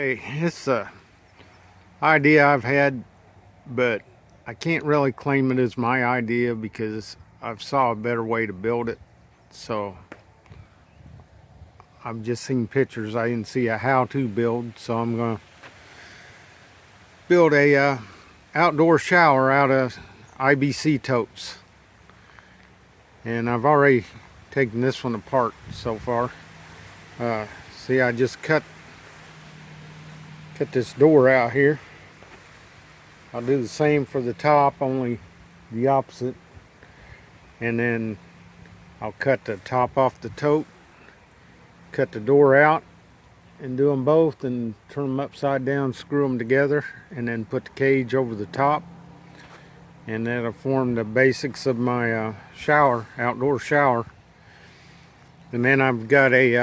Okay, it's a idea I've had, but I can't really claim it as my idea because I've saw a better way to build it. So I've just seen pictures. I didn't see a how-to build, so I'm gonna build a outdoor shower out of IBC totes. And I've already taken this one apart so far. See, I just cut this door out here. I'll do the same for the top, only the opposite. And then I'll cut the top off the tote, cut the door out, and do them both and turn them upside down, screw them together, and then put the cage over the top. And that'll form the basics of my shower, outdoor shower. And then I've got a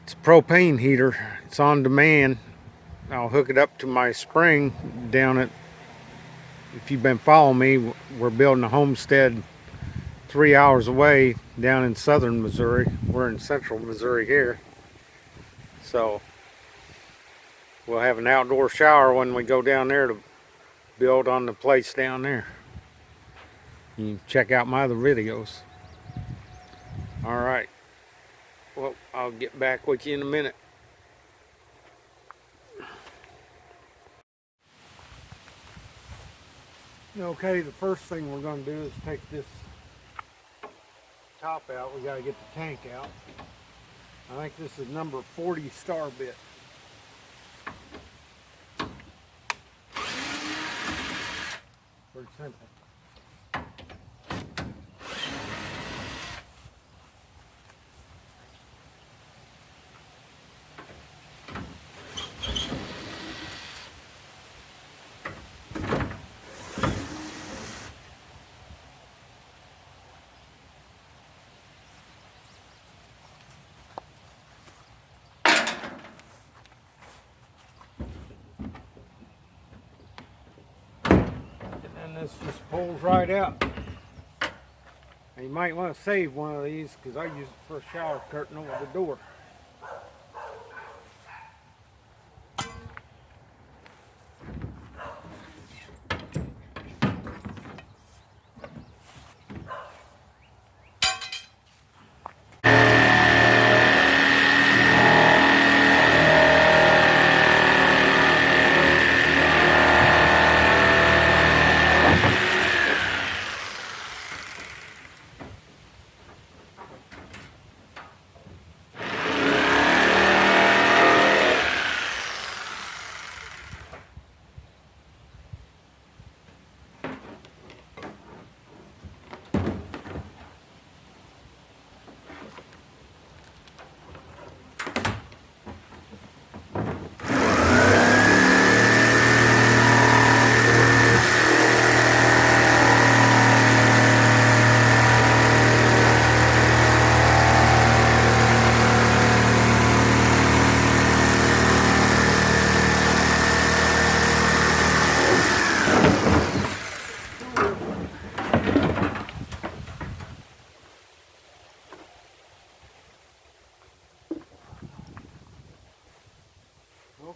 it's a propane heater. It's on demand. I'll hook it up to my spring down at, if you've been following me, we're building a homestead 3 hours away down in southern Missouri. We're in central Missouri here. So we'll have an outdoor shower when we go down there to build on the place down there. You can check out my other videos. Alright. Well, I'll get back with you in a minute. Okay, the first thing we're going to do is take this top out. We got to get the tank out. I think this is number 40 star bit. Pretty simple. And this just pulls right out. And you might want to save one of these because I use it for a shower curtain over the door.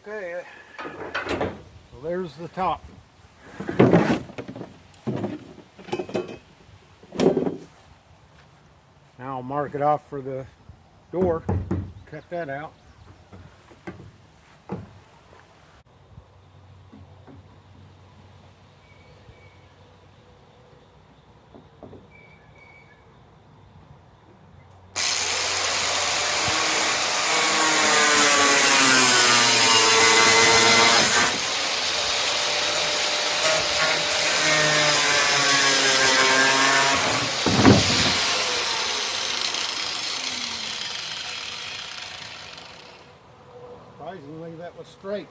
Okay, well, there's the top. Now I'll mark it off for the door, cut that out. Surprisingly, that was straight.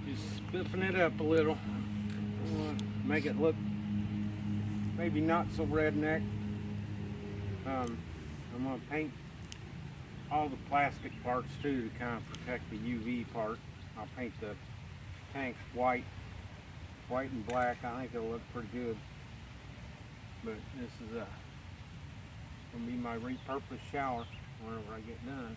Just spiffing it up a little. Make it look maybe not so redneck. I'm going to paint all the plastic parts too to kind of protect the UV part. I'll paint the tanks white and black. I think it'll look pretty good. But this is a Gonna be my repurposed shower whenever I get done.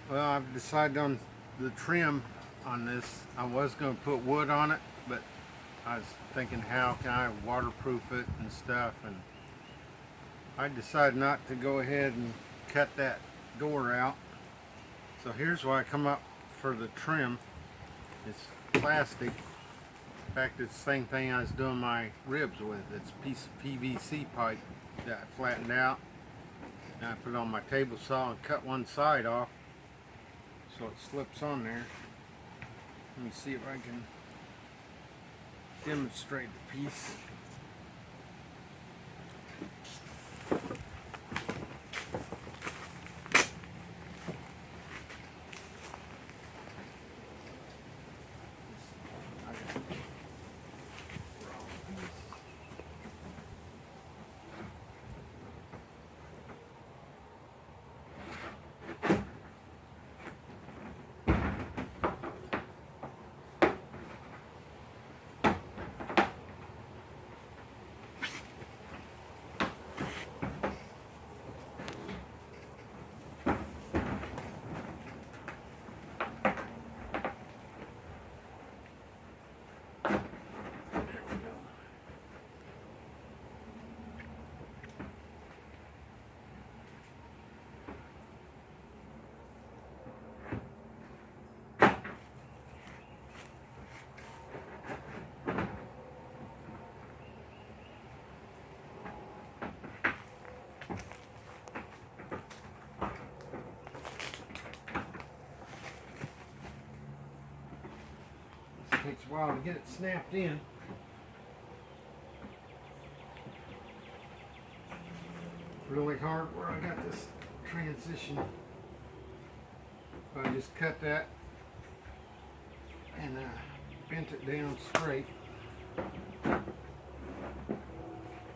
Well, I've decided on the trim on this. I was going to put wood on it, but I was thinking how can I waterproof it and stuff, and I decided not to go ahead and cut that door out. So here's why I come up for the trim. It's plastic. In fact, it's the same thing I was doing my ribs with. It's a piece of PVC pipe that I flattened out, and I put it on my table saw and cut one side off so it slips on there. Let me see if I can demonstrate the piece. Takes a while to get it snapped in. Really hard where I got this transition. So I just cut that and bent it down straight.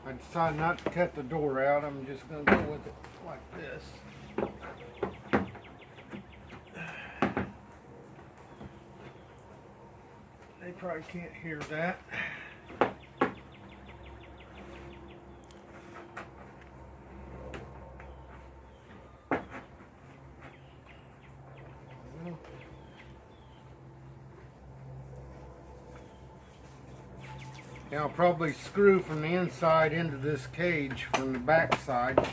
I decided not to cut the door out. I'm just going to go with it like this. They probably can't hear that. Now I'll probably screw from the inside into this cage from the back side.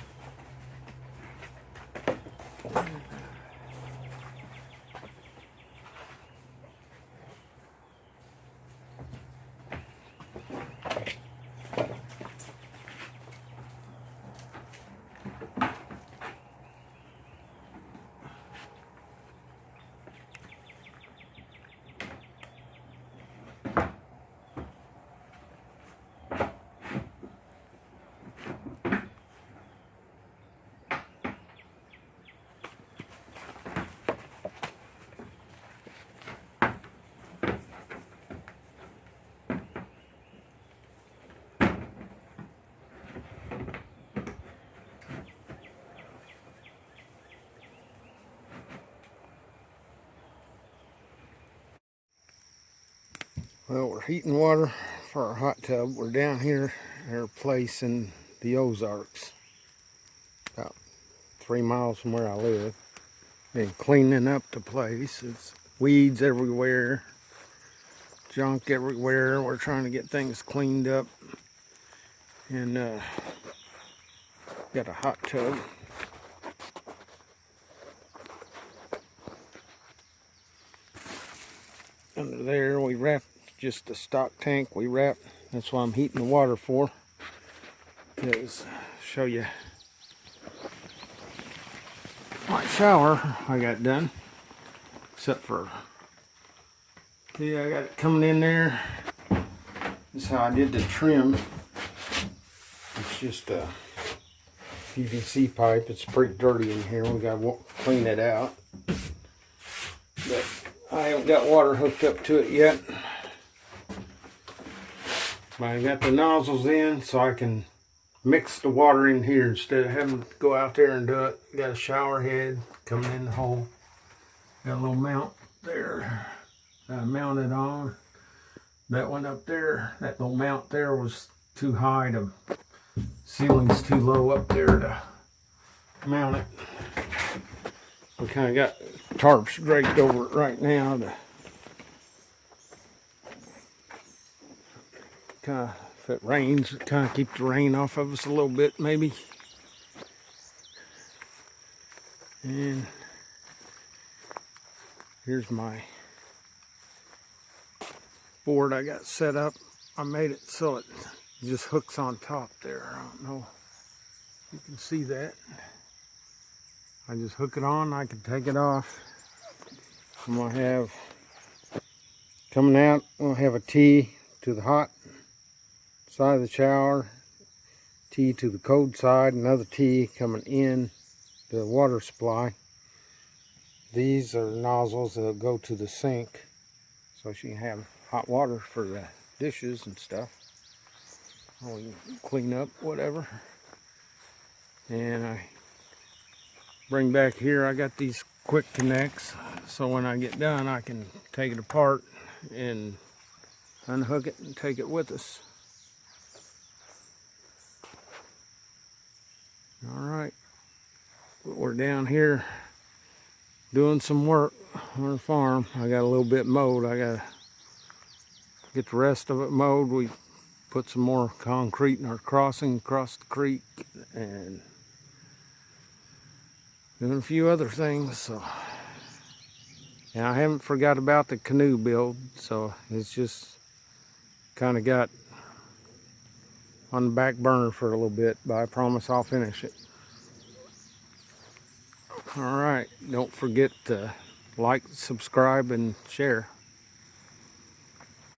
Well, we're heating water for our hot tub. We're down here at our place in the Ozarks, about 3 miles from where I live. Been cleaning up the place. It's weeds everywhere, junk everywhere. We're trying to get things cleaned up, and got a hot tub. Under there, we wrapped just a stock tank. We wrapped. That's why I'm heating the water for. Is show you my shower I got done. Except for, yeah, I got it coming in there. This is how I did the trim. It's just a PVC pipe. It's pretty dirty in here. We got to clean it out. But I haven't got water hooked up to it yet. But I got the nozzles in so I can mix the water in here instead of having to go out there and do it. Got a shower head coming in the hole. Got a little mount there that I mounted on. That one up there, that little mount there was too high, the ceiling's too low up there to mount it. We kind of got tarps draped over it right now to kind of, if it rains, kind of keep the rain off of us a little bit maybe. And here's my board I got set up. I made it so it just hooks on top there. I don't know if you can see that. I just hook it on, I can take it off. I'm gonna have, coming out, I'm gonna have a T to the hot side of the shower, T to the cold side, another T coming in the water supply. These are nozzles that go to the sink, so she can have hot water for the dishes and stuff. Or you can clean up, whatever. And I bring back here, I got these quick connects, so when I get done I can take it apart and unhook it and take it with us. Alright, we're down here doing some work on the farm. I got a little bit mowed. I gotta get the rest of it mowed. We put some more concrete in our crossing across the creek and doing a few other things. So, and I haven't forgot about the canoe build, so it's just kind of got on the back burner for a little bit, but I promise I'll finish it. All right, don't forget to like, subscribe, and share.